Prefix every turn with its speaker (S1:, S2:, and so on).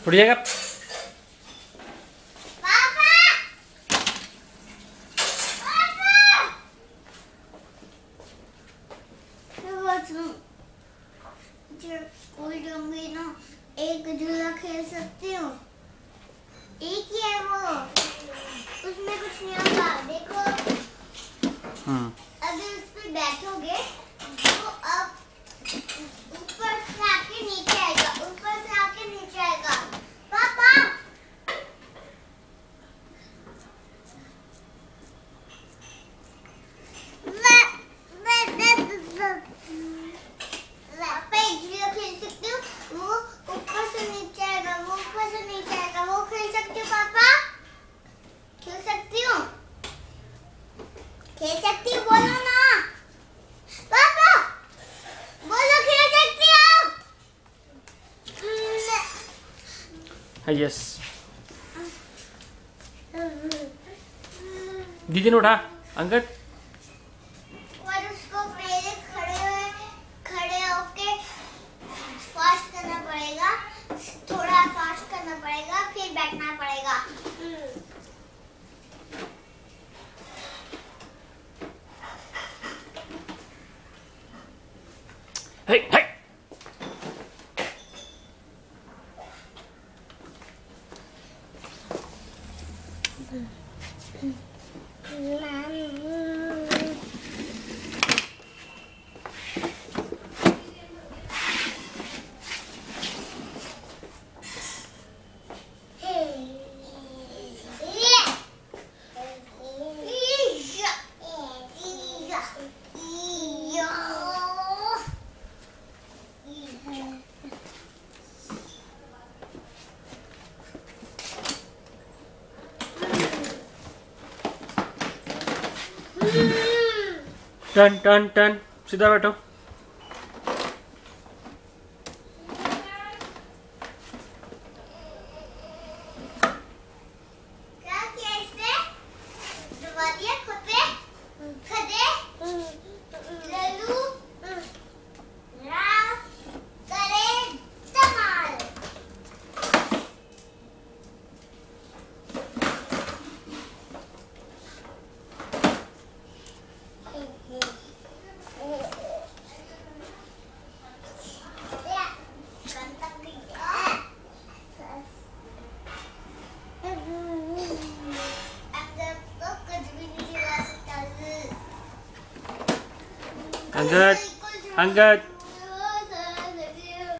S1: उठ जाएगा।
S2: स्कूल जाऊंगी ना, एक झूला खेल सकती हूँ, एक ही है वो, उसमें कुछ नहीं होगा। देखो अगर उस पर बैठोगे तो अब ऊपर से आके नीचे आएगा, ऊपर से आके नीचे आएगा। पापा खेल सकती हूँ, वो ऊपर से नीचे आएगा, वो ऊपर से नीचे आएगा, वो खेल सकती हूँ। पापा खेल सकती हूँ, खेल सकती हूँ, बोलो ना पापा, बोलो खेल सकती हूँ।
S1: यस दीदी ने उठा अंगद।
S2: और उसको पहले खड़े होके फास्ट करना पड़ेगा, थोड़ा फास्ट करना पड़ेगा, फिर बैठना पड़ेगा।
S1: हे हे टन टन टन, सीधा बैठो।
S2: क्या किया इसने? दबा दिया खुद पे, खदे, लल्लू, राम, करे, धमाल।
S1: अंगद अंगद